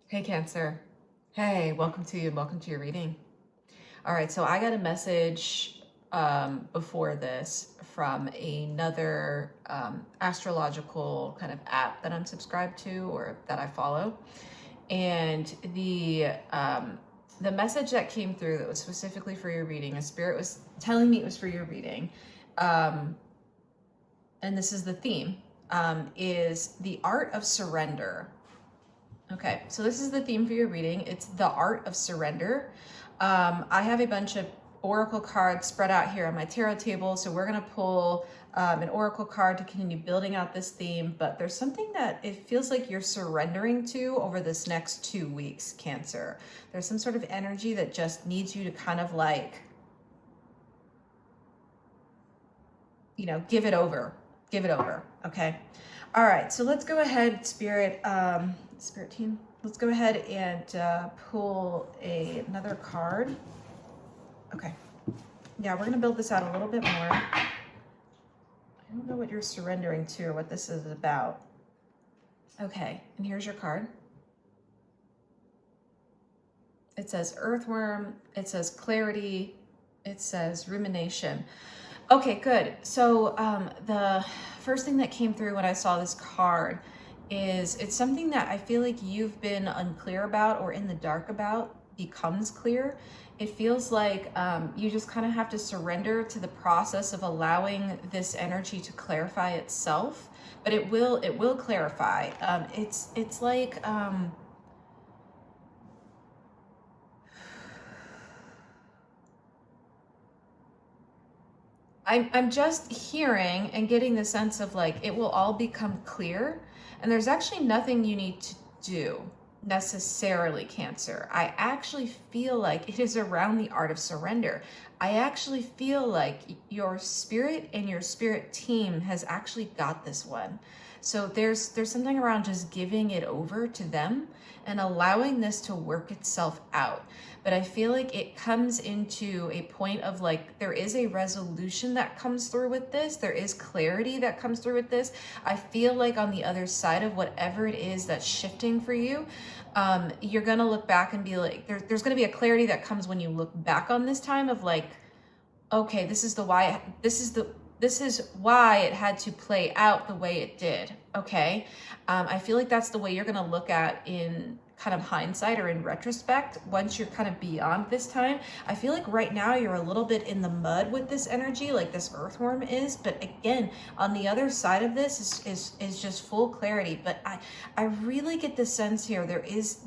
Hey Cancer. Hey, welcome to your reading. All right, so I got a message before this from another astrological kind of app that I'm subscribed to or that I follow. And the message that came through that was specifically for your reading, a spirit was telling me it was for your reading. And this is the theme, is the art of surrender. Okay, so this is the theme for your reading. It's the art of surrender. I have a bunch of oracle cards spread out here on my tarot table, so we're going to pull an oracle card to continue building out this theme, but there's something that it feels like you're surrendering to over this next 2 weeks, Cancer. There's some sort of energy that just needs you to kind of like, give it over, okay? All right, so let's go ahead, Spirit team. Let's go ahead and pull another card. Okay. Yeah, we're going to build this out a little bit more. I don't know what you're surrendering to or what this is about. Okay, and here's your card. It says earthworm. It says clarity. It says rumination. Okay, good. So the first thing that came through when I saw this card is it's something that I feel like you've been unclear about or in the dark about becomes clear. It feels like you just kind of have to surrender to the process of allowing this energy to clarify itself, but it will clarify. It's like I'm just hearing and getting the sense of like it will all become clear, and there's actually nothing you need to do necessarily, Cancer. I actually feel like it is around the art of surrender. I actually feel like your spirit and your spirit team has actually got this one. So there's something around just giving it over to them and allowing this to work itself out. But I feel like it comes into a point of like, there is a resolution that comes through with this. There is clarity that comes through with this. I feel like on the other side of whatever it is that's shifting for you, you're going to look back and be like, there's going to be a clarity that comes when you look back on this time of like, okay, this is why it had to play out the way it did. Okay. I feel like that's the way you're going to look at in kind of hindsight or in retrospect once you're kind of beyond this time. I feel like right now you're a little bit in the mud with this energy, like this earthworm is, but again, on the other side of this is just full clarity. But I really get the sense here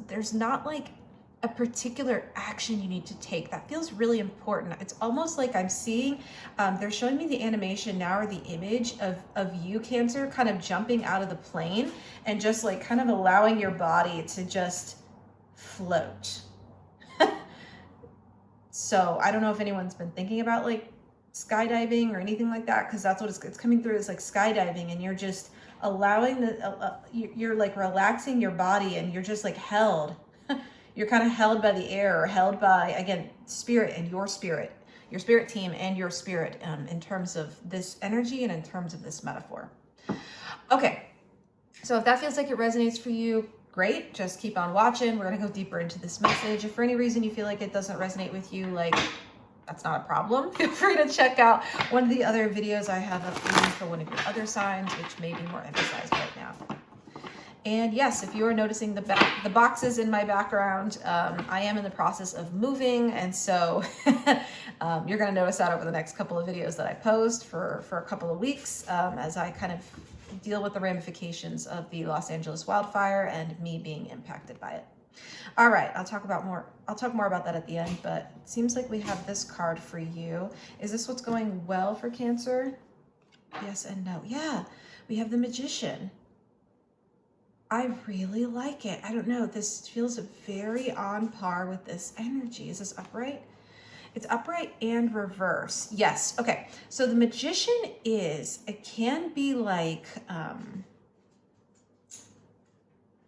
there's not like a particular action you need to take. That feels really important. It's almost like I'm seeing, they're showing me the animation now or the image of you, Cancer, kind of jumping out of the plane and just like kind of allowing your body to just float. So I don't know if anyone's been thinking about like skydiving or anything like that, because that's what it's coming through. It's like skydiving, and you're just allowing you're like relaxing your body, and you're just like held. You're kind of held by the air, or held by, again, spirit and your spirit team and your spirit, in terms of this energy and in terms of this metaphor. Okay, so if that feels like it resonates for you, great. Just keep on watching. We're going to go deeper into this message. If for any reason you feel like it doesn't resonate with you, like, that's not a problem. Feel free to check out one of the other videos I have up for one of your other signs, which may be more emphasized right now. And yes, if you are noticing the boxes in my background, I am in the process of moving. And so you're going to notice that over the next couple of videos that I post for a couple of weeks, as I kind of deal with the ramifications of the Los Angeles wildfire and me being impacted by it. All right, I'll talk more about that at the end, but it seems like we have this card for you. Is this what's going well for Cancer? Yes and no. Yeah, we have the Magician. I really like it. I don't know. This feels very on par with this energy. Is this upright? It's upright and reverse. Yes. Okay. So the Magician it can be like,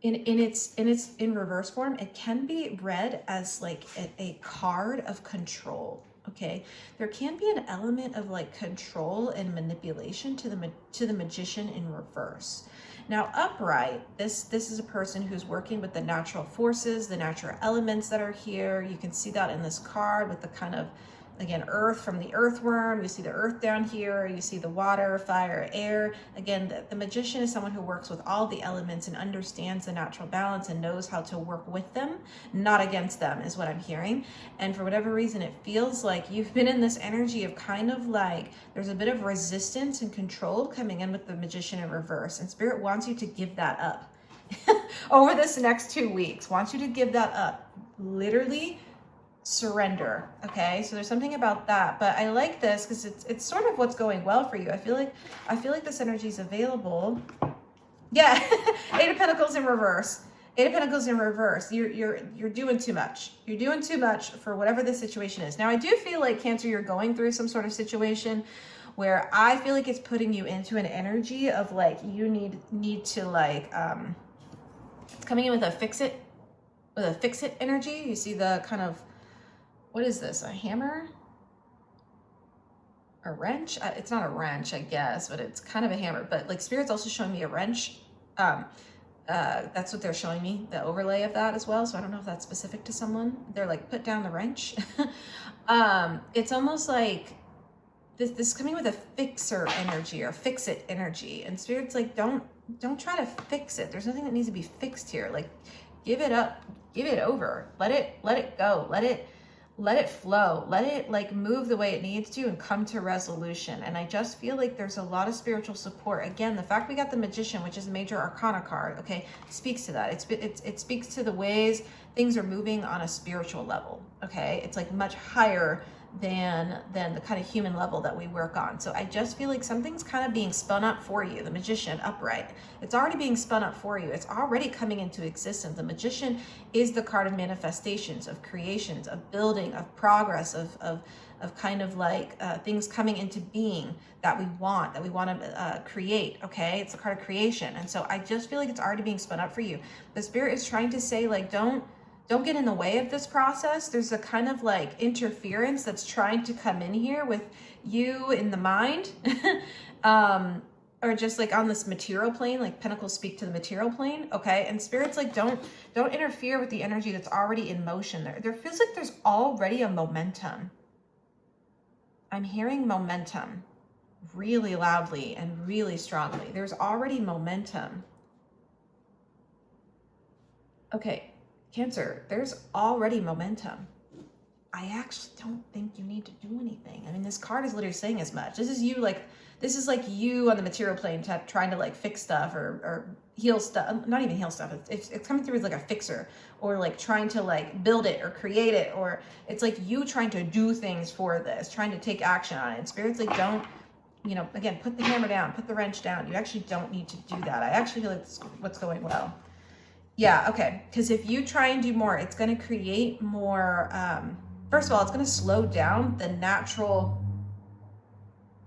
in reverse form, it can be read as like a card of control. Okay, there can be an element of like control and manipulation to the Magician in reverse. Now upright, this is a person who's working with the natural forces, the natural elements that are here. You can see that in this card with the kind of, again, earth from the earthworm. You see the earth down here. You see the water, fire, air. Again, the magician is someone who works with all the elements and understands the natural balance and knows how to work with them, not against them, is what I'm hearing. And for whatever reason, it feels like you've been in this energy of kind of like, there's a bit of resistance and control coming in with the magician in reverse. And Spirit wants you to give that up over this next 2 weeks. Wants you to give that up. Literally, surrender. Okay, so there's something about that, but I like this because it's sort of what's going well for you. I feel like this energy is available. Yeah. Eight of Pentacles in reverse. Eight of Pentacles in reverse. You're doing too much. You're doing too much for whatever the situation is. Now I do feel like, Cancer, you're going through some sort of situation where I feel like it's putting you into an energy of like you need to like it's coming in with a fix it energy. You see the kind of, what is this? A hammer? A wrench? It's not a wrench, I guess, but it's kind of a hammer. But like Spirit's also showing me a wrench. That's what they're showing me, the overlay of that as well. So I don't know if that's specific to someone. They're like, put down the wrench. It's almost like this is coming with a fixer energy or fix it energy. And Spirit's like, don't try to fix it. There's nothing that needs to be fixed here. Like, give it up, give it over, let it go, let it flow, let it like move the way it needs to and come to resolution. And I just feel like there's a lot of spiritual support. Again, the fact we got the Magician, which is a major arcana card, okay, speaks to that. It speaks to the ways things are moving on a spiritual level, okay? It's like much higher than the kind of human level that we work on. So I just feel like something's kind of being spun up for you. The Magician upright, it's already being spun up for you. It's already coming into existence. The Magician is the card of manifestations, of creations, of building, of progress, of kind of like things coming into being that we want to create, okay? It's the card of creation. And so I just feel like it's already being spun up for you. The Spirit is trying to say, like, don't get in the way of this process. There's a kind of like interference that's trying to come in here with you in the mind, or just like on this material plane, like Pentacles speak to the material plane, okay? And Spirit's like, don't interfere with the energy that's already in motion. There feels like there's already a momentum. I'm hearing momentum really loudly and really strongly. There's already momentum. Okay. Cancer, there's already momentum. I actually don't think you need to do anything. I mean, this card is literally saying as much. This is like you on the material plane trying to like fix stuff or heal stuff. Not even heal stuff. It's coming through as like a fixer, or like trying to like build it or create it, or it's like you trying to do things for this, trying to take action on it. And Spirit's like, don't, again, put the hammer down, put the wrench down. You actually don't need to do that. I actually feel like that's what's going well. Yeah, okay, because if you try and do more, it's going to create more, first of all, it's going to slow down the natural,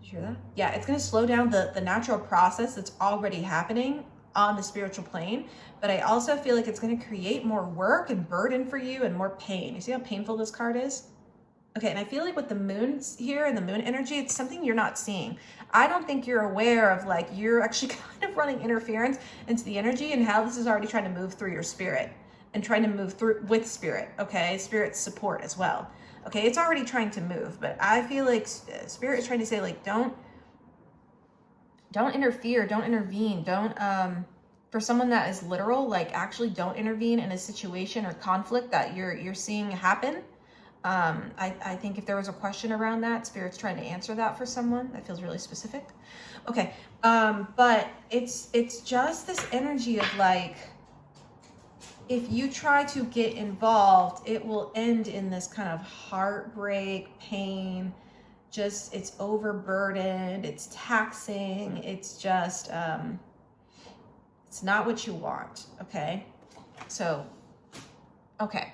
did you hear that? Yeah, it's going to slow down the natural process that's already happening on the spiritual plane, but I also feel like it's going to create more work and burden for you and more pain. You see how painful this card is? Okay, and I feel like with the moons here and the moon energy, it's something you're not seeing. I don't think you're aware of, like, you're actually kind of running interference into the energy and how this is already trying to move through your spirit and trying to move through with spirit, okay? Spirit's support as well. Okay, it's already trying to move, but I feel like Spirit is trying to say, like, don't interfere, don't intervene, don't, for someone that is literal, like, actually don't intervene in a situation or conflict that you're seeing happen. I think if there was a question around that, Spirit's trying to answer that for someone. That feels really specific. Okay. But it's just this energy of like, if you try to get involved, it will end in this kind of heartbreak, pain, just it's overburdened, it's taxing, it's just, it's not what you want. Okay. So, okay.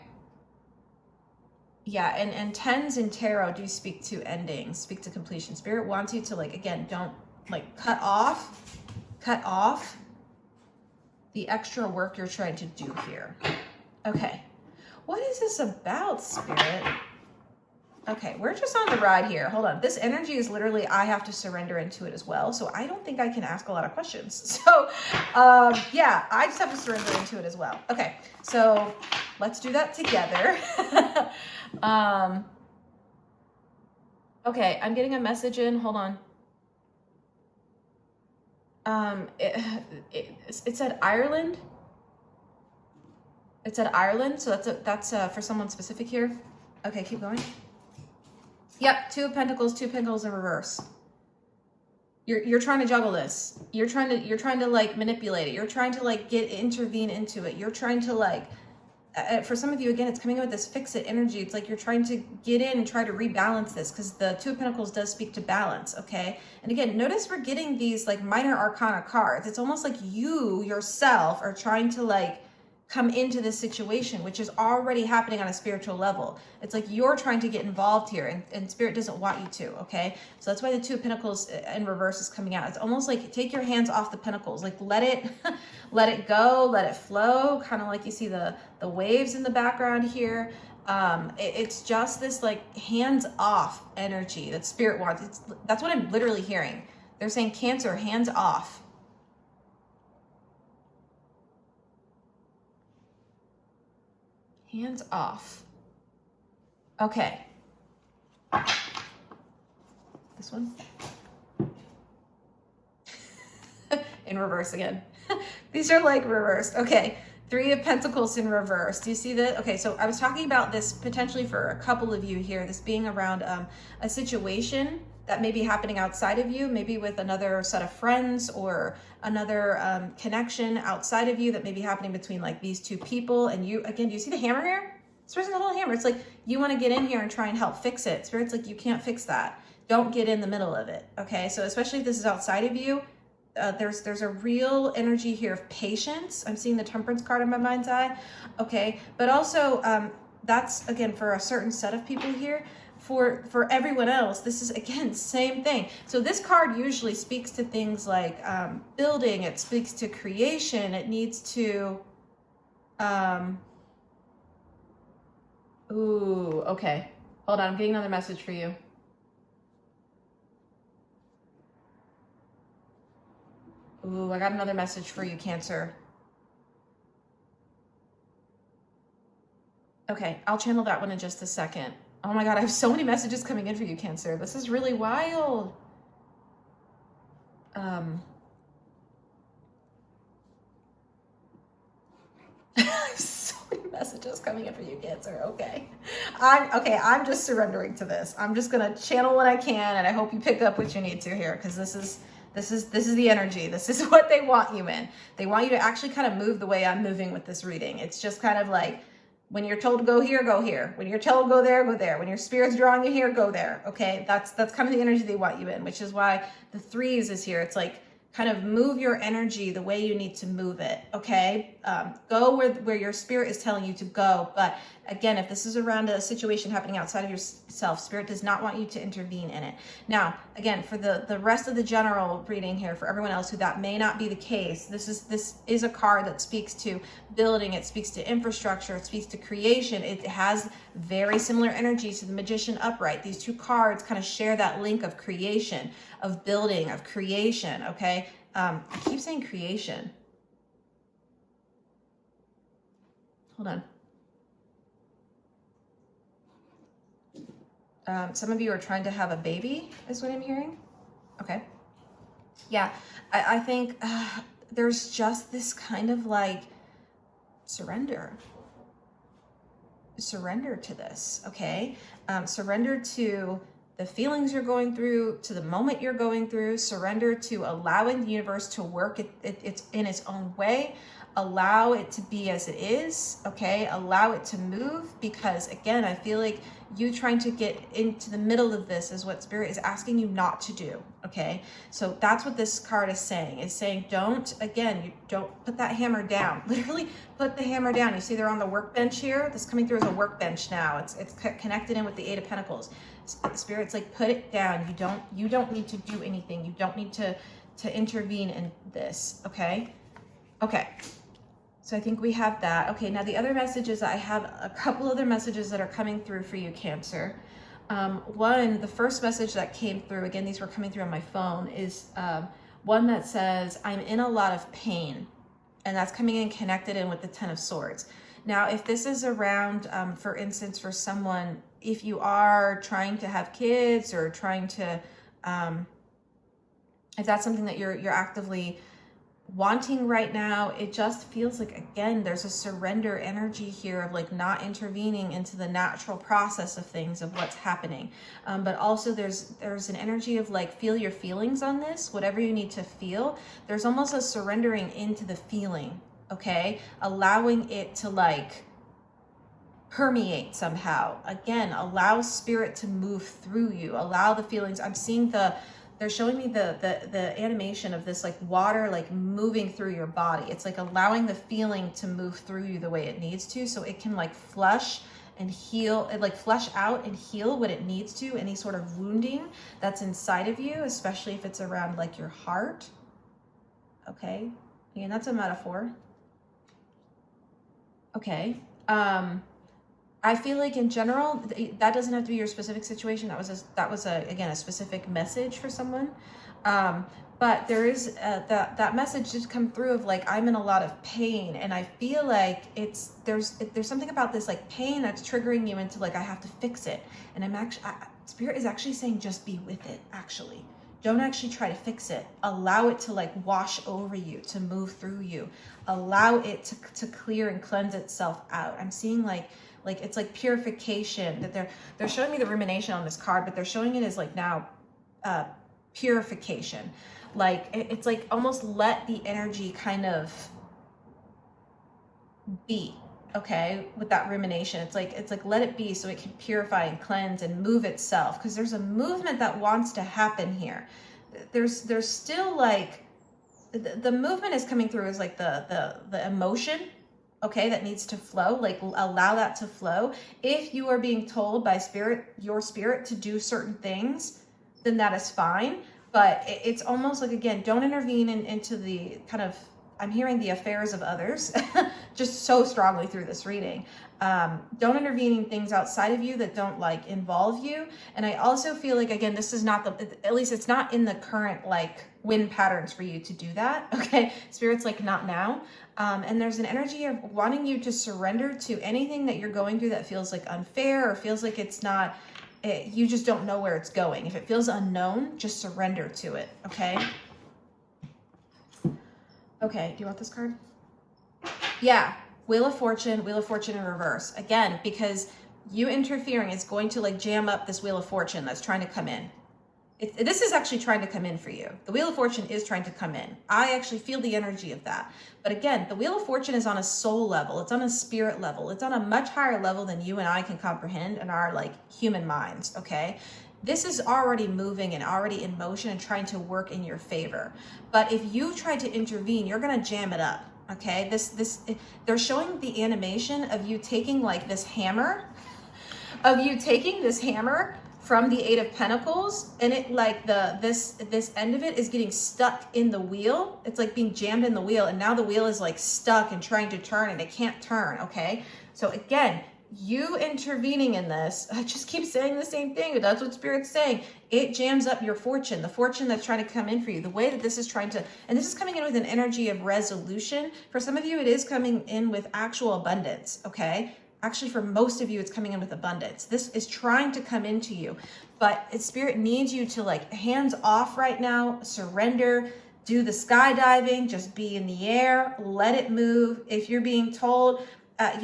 Yeah, and tens in tarot do speak to endings, speak to completion. Spirit wants you to, like, again, don't, like, cut off the extra work you're trying to do here. Okay, what is this about, Spirit? Okay, we're just on the ride here. Hold on. This energy is literally, I have to surrender into it as well. So I don't think I can ask a lot of questions. So yeah, I just have to surrender into it as well. Okay, so let's do that together. Okay, I'm getting a message in. Hold on. It said Ireland. It said Ireland, so that's for someone specific here. Okay, keep going. Yep, Two of Pentacles in reverse. You're trying to juggle this. You're trying to like manipulate it. You're trying to like intervene into it. You're trying to like, for some of you, again, it's coming in with this fix it energy. It's like you're trying to get in and try to rebalance this, because the Two of Pentacles does speak to balance, okay? And again, notice we're getting these like minor arcana cards. It's almost like you yourself are trying to like come into this situation, which is already happening on a spiritual level. It's like you're trying to get involved here, and Spirit doesn't want you to, okay? So that's why the Two of Pentacles in reverse is coming out. It's almost like take your hands off the Pentacles, like let it go, let it flow, kind of like you see the waves in the background here. It's just this like hands off energy that Spirit wants. That's what I'm literally hearing. They're saying, Cancer, hands off. Hands off. Okay. This one. In reverse again. These are like reversed. Okay. Three of Pentacles in reverse. Do you see that? Okay, so I was talking about this potentially for a couple of you here, this being around a situation that may be happening outside of you, maybe with another set of friends or another connection outside of you that may be happening between like these two people. And you, again, do you see the hammer here? This person's a little hammer. It's like you want to get in here and try and help fix it. Spirit's like, you can't fix that. Don't get in the middle of it. Okay, so especially if this is outside of you, there's a real energy here of patience. I'm seeing the Temperance card in my mind's eye. Okay, but also that's again for a certain set of people here. For everyone else, this is again same thing. So this card usually speaks to things like building. It speaks to creation. It needs to ooh, okay, hold on, I'm getting another message for you. Ooh, I got another message for you, Cancer. Okay, I'll channel that one in just a second. Oh my God, I have so many messages coming in for you, Cancer. This is really wild. So many messages coming in for you, Cancer. Okay. I'm just surrendering to this. I'm just gonna channel what I can, and I hope you pick up what you need to here, because this is the energy. This is what they want you in. They want you to actually kind of move the way I'm moving with this reading. It's just kind of like, when you're told to go here, go here. When you're told go there, go there. When your spirit's drawing you here, go there. Okay, that's kind of the energy they want you in, which is why the threes is here. It's like kind of move your energy the way you need to move it. Okay, go where your spirit is telling you to go. But again, if this is around a situation happening outside of yourself, Spirit does not want you to intervene in it. Now, again, for the rest of the general reading here, for everyone else who that may not be the case, this is a card that speaks to building. It speaks to infrastructure. It speaks to creation. It has very similar energy to the Magician upright. These two cards kind of share that link of creation, of building, of creation. Okay, I keep saying creation. Hold on. Some of you are trying to have a baby, is what I'm hearing. Okay. Yeah, I think there's just this kind of like surrender to this, okay? Surrender to the feelings you're going through, to the moment you're going through. Surrender to allowing the universe to work it's in its own way. Allow it to be as it is, okay? Allow it to move, because again, I feel like you trying to get into the middle of this is what Spirit is asking you not to do, okay? So that's what this card is saying. It's saying don't put that hammer down. Literally put the hammer down. You see they're on the workbench here. This coming through as a workbench now. It's connected in with the Eight of Pentacles. Spirit's like, put it down. You don't need to do anything. You don't need to intervene in this, okay? Okay. So I think we have that. Okay, now the other messages, I have a couple other messages that are coming through for you, Cancer. One, the first message that came through, again, these were coming through on my phone, is one that says, I'm in a lot of pain. And that's coming in connected in with the Ten of Swords. Now, if this is around, for instance, for someone, if you are trying to have kids or trying to, if that's something that you're actively wanting right now, it just feels like, again, there's a surrender energy here of like not intervening into the natural process of things, of what's happening. But also there's an energy of like, feel your feelings on this, whatever you need to feel. There's almost a surrendering into the feeling, okay? Allowing it to like permeate somehow. Again, allow spirit to move through you, allow the feelings. I'm seeing they're showing me the animation of this like water like moving through your body. It's like allowing the feeling to move through you the way it needs to, so it can like flush and heal, and like flush out and heal what it needs to, any sort of wounding that's inside of you, especially if it's around like your heart. Okay, again, that's a metaphor. Okay. I feel like in general, that doesn't have to be your specific situation. That was again, a specific message for someone. But there is that message just come through of like, I'm in a lot of pain, and I feel like there's something about this like pain that's triggering you into like, I have to fix it. And Spirit is actually saying, just be with it. Actually, don't actually try to fix it. Allow it to like wash over you, to move through you. Allow it to clear and cleanse itself out. I'm seeing like it's like purification, that they're showing me the rumination on this card, but they're showing it as like now purification. Like it's like almost let the energy kind of be, okay, with that rumination. It's like let it be, so it can purify and cleanse and move itself, because there's a movement that wants to happen here. There's still like the movement is coming through as like the emotion, okay, that needs to flow. Like allow that to flow. If you are being told by spirit, your spirit, to do certain things, then that is fine. But it's almost like, again, don't intervene into the kind of, I'm hearing the affairs of others just so strongly through this reading. Don't intervene in things outside of you that don't like involve you. And I also feel like, again, this is not at least it's not in the current like wind patterns for you to do that. Okay. Spirit's like, not now. And there's an energy of wanting you to surrender to anything that you're going through that feels like unfair, or feels like it's not, you just don't know where it's going. If it feels unknown, just surrender to it. Okay. Okay. Do you want this card? Yeah. Wheel of Fortune in reverse. Again, because you interfering is going to like jam up this Wheel of Fortune that's trying to come in. This is actually trying to come in for you. The Wheel of Fortune is trying to come in. I actually feel the energy of that. But again, the Wheel of Fortune is on a soul level. It's on a spirit level. It's on a much higher level than you and I can comprehend in our like human minds, okay? This is already moving and already in motion and trying to work in your favor. But if you try to intervene, you're gonna jam it up, okay? They're showing the animation of you taking like this hammer, from the Eight of Pentacles, and it like this end of it is getting stuck in the wheel. It's like being jammed in the wheel, and now the wheel is like stuck and trying to turn, and it can't turn, okay? So again, you intervening in this, I just keep saying the same thing, but that's what Spirit's saying. It jams up your fortune, the fortune that's trying to come in for you. The way that this is trying to, and this is coming in with an energy of resolution. For some of you, it is coming in with actual abundance, okay? Actually, for most of you, it's coming in with abundance. This is trying to come into you, but Spirit needs you to like hands off right now, surrender, do the skydiving, just be in the air, let it move. If you're being told, that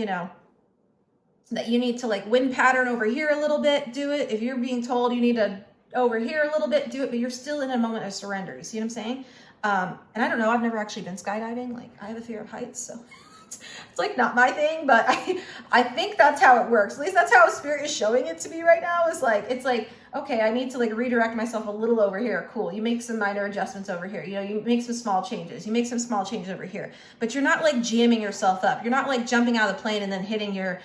you need to like wind pattern over here a little bit, do it. If you're being told you need to over here a little bit, do it, but you're still in a moment of surrender. You see what I'm saying? And I don't know, I've never actually been skydiving. Like I have a fear of heights, so it's like not my thing, but I think that's how it works. At least that's how Spirit is showing it to me right now. It's like, okay, I need to like redirect myself a little over here. Cool. You make some minor adjustments over here. You make some small changes. You make some small changes over here, but you're not like jamming yourself up. You're not like jumping out of the plane and then hitting your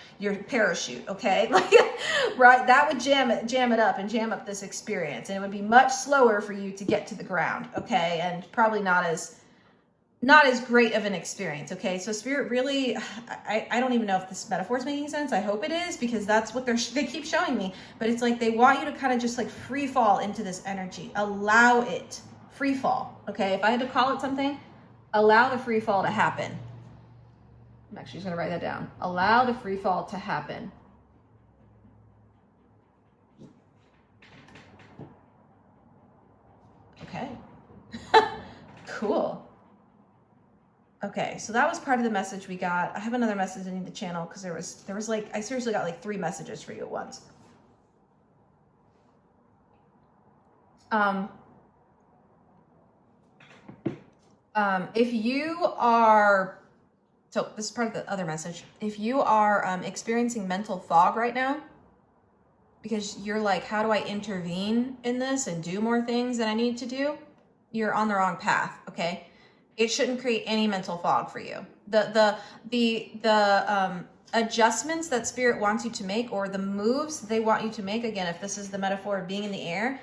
parachute. Okay. Like, right. That would jam it up and jam up this experience. And it would be much slower for you to get to the ground. Okay. And probably not as not as great of an experience. Okay, so Spirit really, I don't even know if this metaphor is making sense. I hope it is, because that's what they keep showing me. But it's like they want you to kind of just like free fall into this energy. Allow it, free fall. Okay, if I had to call it something, allow the free fall to happen. I'm actually just gonna write that down. Allow the free fall to happen. Okay. Cool. Okay, so that was part of the message we got. I have another message in the channel because there was like, I seriously got like 3 messages for you at once. If you are, so this is part of the other message. If you are experiencing mental fog right now, because you're like, how do I intervene in this and do more things that I need to do? You're on the wrong path, okay? It shouldn't create any mental fog for you. The adjustments that Spirit wants you to make, or the moves they want you to make, again, if this is the metaphor of being in the air,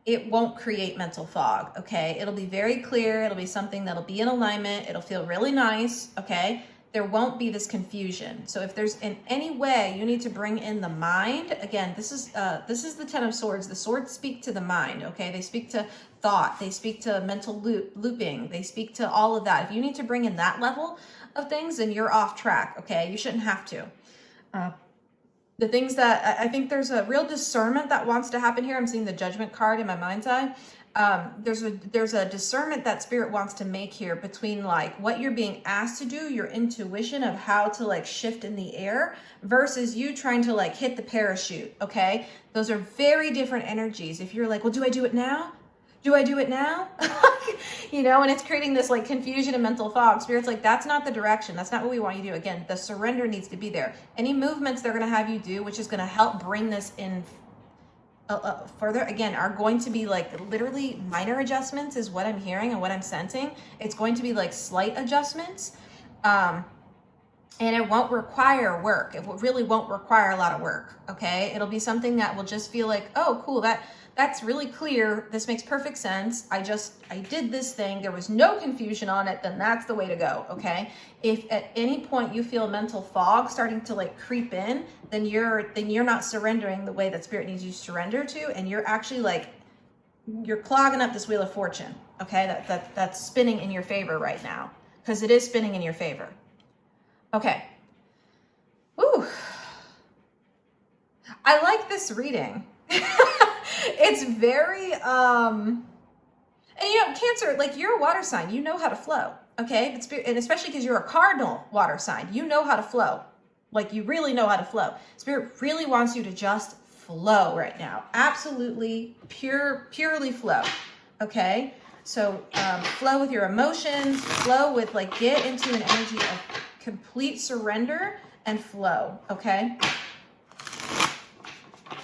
it won't create mental fog, okay? It'll be very clear. It'll be something that'll be in alignment. It'll feel really nice, okay? There won't be this confusion. So if there's in any way you need to bring in the mind, again, this is the 10 of Swords. The swords speak to the mind, okay? They speak to thought. They speak to mental looping. They speak to all of that. If you need to bring in that level of things, then you're off track, okay? You shouldn't have to. The things that I think there's a real discernment that wants to happen here. I'm seeing the Judgment card in my mind's eye. There's a discernment that Spirit wants to make here between like what you're being asked to do, your intuition of how to like shift in the air, versus you trying to like hit the parachute, okay? Those are very different energies. If you're like, well, do I do it now? Do I do it now? You know, and it's creating this like confusion and mental fog. Spirit's like, that's not the direction. That's not what we want you to do. Again, the surrender needs to be there. Any movements they're going to have you do, which is going to help bring this in further, again, are going to be like literally minor adjustments is what I'm hearing and what I'm sensing. It's going to be like slight adjustments. And it won't require work. It really won't require a lot of work. Okay. It'll be something that will just feel like, oh, cool. That's really clear. This makes perfect sense. I did this thing. There was no confusion on it. Then that's the way to go. Okay. If at any point you feel mental fog starting to like creep in, then you're not surrendering the way that Spirit needs you to surrender to. And you're actually like, you're clogging up this wheel of fortune. Okay. That's spinning in your favor right now, because it is spinning in your favor. Okay. Woo. I like this reading. It's very, and you know, Cancer, like you're a water sign, you know how to flow, okay? But Spirit, and especially because you're a cardinal water sign, you know how to flow. Like you really know how to flow. Spirit really wants you to just flow right now. Absolutely purely flow, okay? So flow with your emotions, flow with like, get into an energy of complete surrender and flow, okay?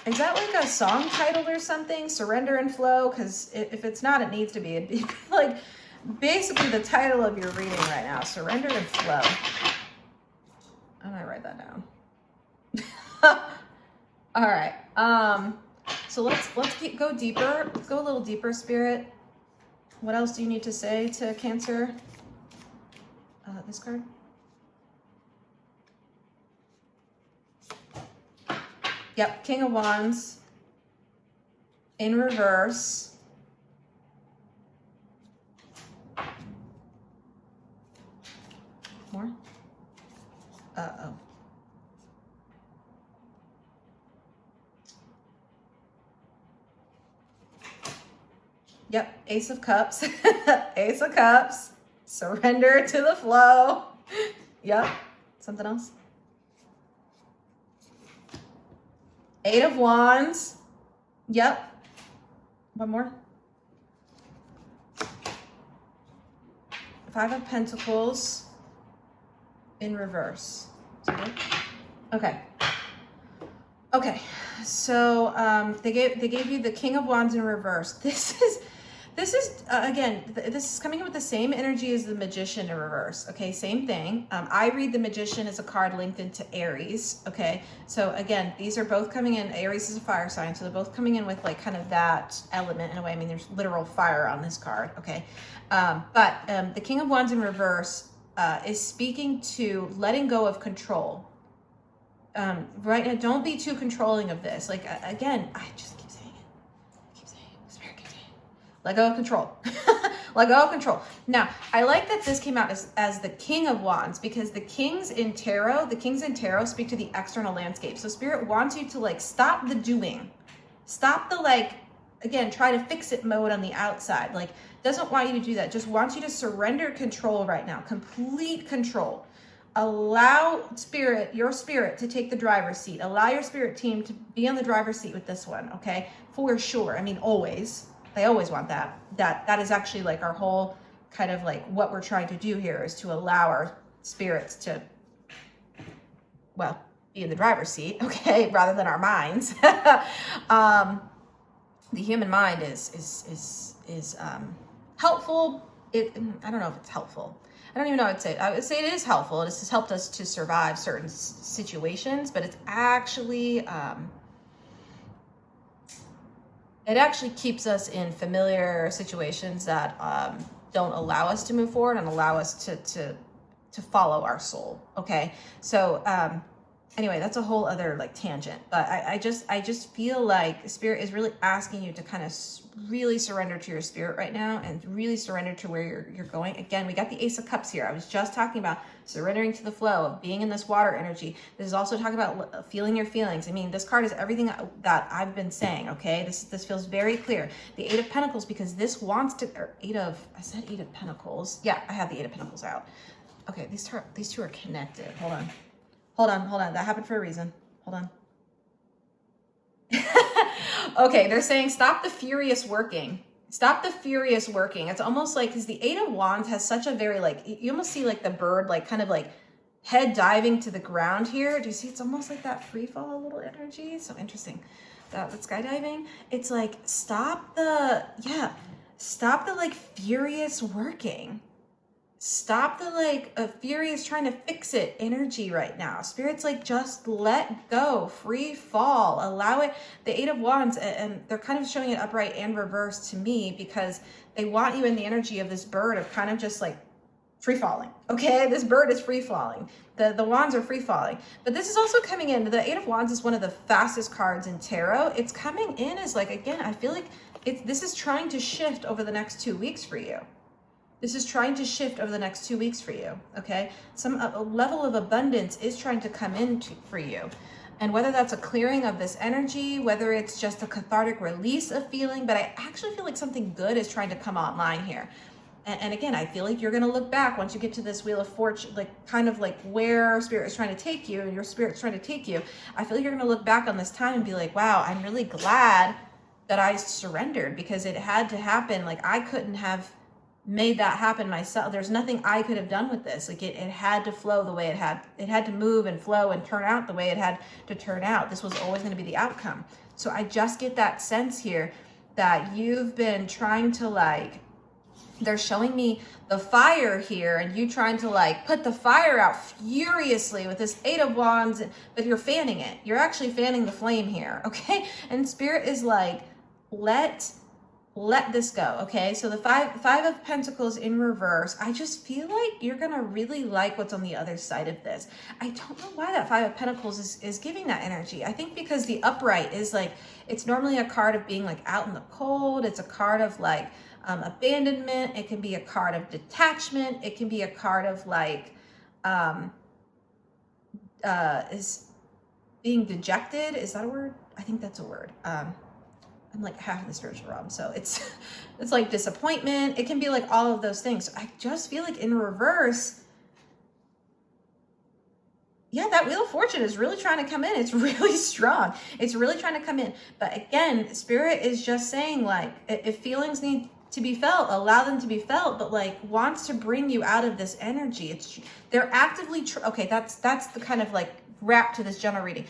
Is that like a song title or something? Surrender and Flow? Because if it's not, it needs to be. It'd be like basically the title of your reading right now. Surrender and Flow. I'm gonna write that down. All right. So let's go deeper. Let's go a little deeper, Spirit. What else do you need to say to Cancer? This card. Yep, King of Wands in reverse. More? Uh-oh. Yep, Ace of Cups. Ace of Cups. Surrender to the flow. Yep. Something else? 8 of Wands. Yep. One more. 5 of Pentacles in reverse. Okay. Okay. So they gave you the King of Wands in reverse. This This is, again, this is coming in with the same energy as the Magician in reverse, okay? Same thing. I read the Magician as a card linked into Aries, okay? So again, these are both coming in. Aries is a fire sign, so they're both coming in with like kind of that element in a way. I mean, there's literal fire on this card, okay? But the King of Wands in reverse is speaking to letting go of control. Right now, don't be too controlling of this. Like, again, I just keep saying it. Spirit keeps saying it. Let go of control. Let go of control. Now, I like that this came out as the King of Wands, because the kings in tarot speak to the external landscape. So Spirit wants you to like stop the doing. Stop the like, again, try to fix it mode on the outside. Like, doesn't want you to do that. Just wants you to surrender control right now. Complete control. Allow your spirit to take the driver's seat. Allow your spirit team to be on the driver's seat with this one, okay? For sure. I mean, always. They always want that. That is actually like our whole kind of like what we're trying to do here is to allow our spirits to, well, be in the driver's seat, okay, rather than our minds. The human mind is helpful. I don't know if it's helpful. I don't even know what I'd say. I would say it is helpful. This has helped us to survive certain situations, but it's actually, it actually keeps us in familiar situations that don't allow us to move forward and allow us to follow our soul. Okay. So, anyway, that's a whole other like tangent, but I just feel like Spirit is really asking you to kind of really surrender to your spirit right now and really surrender to where you're going. Again, we got the Ace of Cups here. I was just talking about surrendering to the flow of being in this water energy. This is also talking about feeling your feelings. I mean, this card is everything that I've been saying. Okay, this feels very clear. The Eight of Pentacles, because this wants to, or I said Eight of Pentacles. Yeah, I have the Eight of Pentacles out. Okay, these two are connected. Hold on. That happened for a reason. Hold on. Okay, they're saying stop the furious working. Stop the furious working. It's almost like, because the Eight of Wands has such a very like, you almost see like the bird like kind of like head diving to the ground here. Do you see? It's almost like that free fall little energy. So interesting. That skydiving. It's like stop the like furious working. Stop the like furious trying to fix it energy right now. Spirit's like, just let go, free fall, allow it. The Eight of Wands, and they're kind of showing it upright and reverse to me because they want you in the energy of this bird of kind of just like free falling. Okay, this bird is free falling. The wands are free falling. But this is also coming in. The Eight of Wands is one of the fastest cards in tarot. It's coming in as like, again, I feel like this is trying to shift over the next 2 weeks for you. This is trying to shift over the next 2 weeks for you, okay? A level of abundance is trying to come in for you. And whether that's a clearing of this energy, whether it's just a cathartic release of feeling, but I actually feel like something good is trying to come online here. And again, I feel like you're going to look back once you get to this Wheel of Fortune, like kind of like where Spirit is trying to take you and your Spirit's trying to take you. I feel like you're going to look back on this time and be like, wow, I'm really glad that I surrendered because it had to happen. Like I couldn't have made that happen myself. There's nothing I could have done with this. Like it had to flow the way it had to move and flow and turn out the way it had to turn out. This was always going to be the outcome. So I just get that sense here that you've been trying to like, they're showing me the fire here and you trying to like put the fire out furiously with this Eight of Wands, but you're fanning it. You're actually fanning the flame here. Okay. And Spirit is like, let this go. Okay. So the five of Pentacles in reverse, I just feel like you're going to really like what's on the other side of this. I don't know why that Five of Pentacles is giving that energy. I think because the upright is like, it's normally a card of being like out in the cold. It's a card of like abandonment. It can be a card of detachment. It can be a card of like, is being dejected. Is that a word? I think that's a word. I'm like half in the spiritual realm. So it's like disappointment. It can be like all of those things. So I just feel like in reverse, yeah, that Wheel of Fortune is really trying to come in. It's really strong. It's really trying to come in. But again, Spirit is just saying like, if feelings need to be felt, allow them to be felt, but like wants to bring you out of this energy. They're actively, okay, that's the kind of like wrap to this general reading.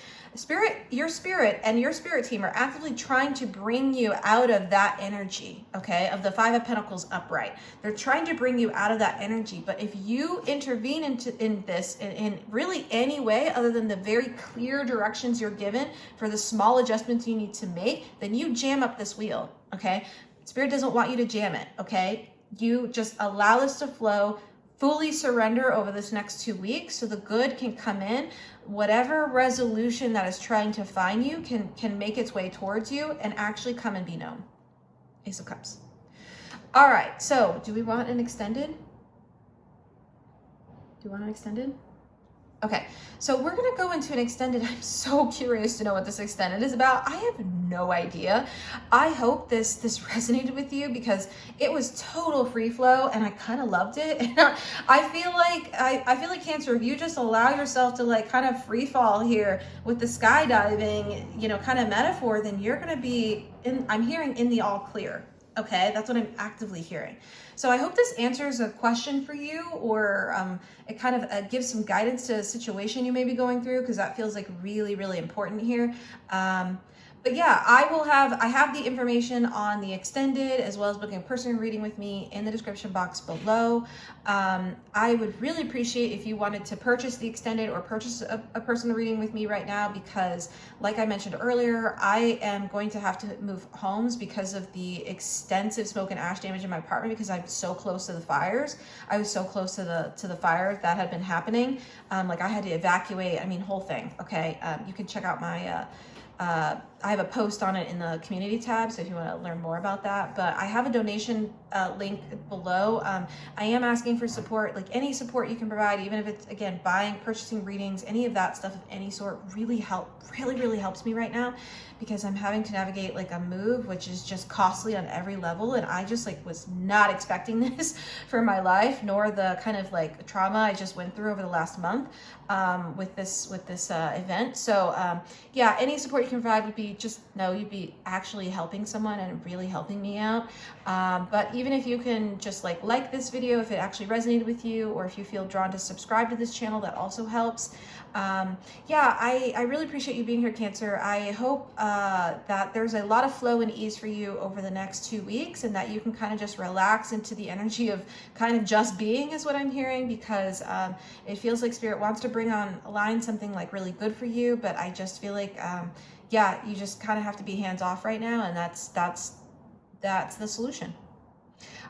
Your spirit and your spirit team are actively trying to bring you out of that energy, okay, of the Five of Pentacles upright. They're trying to bring you out of that energy. But if you intervene in this in really any way other than the very clear directions you're given for the small adjustments you need to make, then you jam up this wheel, okay? Spirit doesn't want you to jam it, okay? You just allow this to flow, fully surrender over this next 2 weeks so the good can come in. Whatever resolution that is trying to find you can make its way towards you and actually come and be known. Ace of Cups. All right, so do we want an extended? Do you want an extended? Okay, so we're gonna go into an extended. I'm so curious to know what this extended is about. I have no idea. I hope this resonated with you because it was total free flow and I kind of loved it. And I feel like Cancer, if you just allow yourself to like kind of free fall here with the skydiving, you know, kind of metaphor, then you're gonna be I'm hearing in the all clear. Okay, that's what I'm actively hearing. So I hope this answers a question for you, or it kind of gives some guidance to a situation you may be going through, because that feels like really, really important here. But yeah, I have the information on the extended as well as booking a personal reading with me in the description box below. I would really appreciate if you wanted to purchase the extended or purchase a personal reading with me right now, because like I mentioned earlier, I am going to have to move homes because of the extensive smoke and ash damage in my apartment, because I'm so close to the fires. I was so close to the fires that had been happening. Like I had to evacuate, I mean, whole thing. Okay. You can check out my, I have a post on it in the community tab, so if you want to learn more about that. But I have a donation link below. I am asking for support, like any support you can provide, even if it's, again, buying, purchasing readings, any of that stuff of any sort really helps me right now, because I'm having to navigate like a move, which is just costly on every level. And I just like was not expecting this for my life, nor the kind of like trauma I just went through over the last month with this event. So yeah, any support you can provide would be, just know you'd be actually helping someone and really helping me out. But even if you can just like this video, if it actually resonated with you, or if you feel drawn to subscribe to this channel, that also helps. Yeah, I really appreciate you being here, Cancer. I hope that there's a lot of flow and ease for you over the next 2 weeks, and that you can kind of just relax into the energy of kind of just being, is what I'm hearing, because it feels like Spirit wants to bring online something like really good for you, but I just feel like yeah, you just kind of have to be hands off right now, and that's the solution.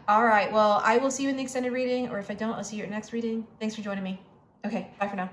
All right, well, I will see you in the extended reading, or if I don't, I'll see you at your next reading. Thanks for joining me. Okay, bye for now.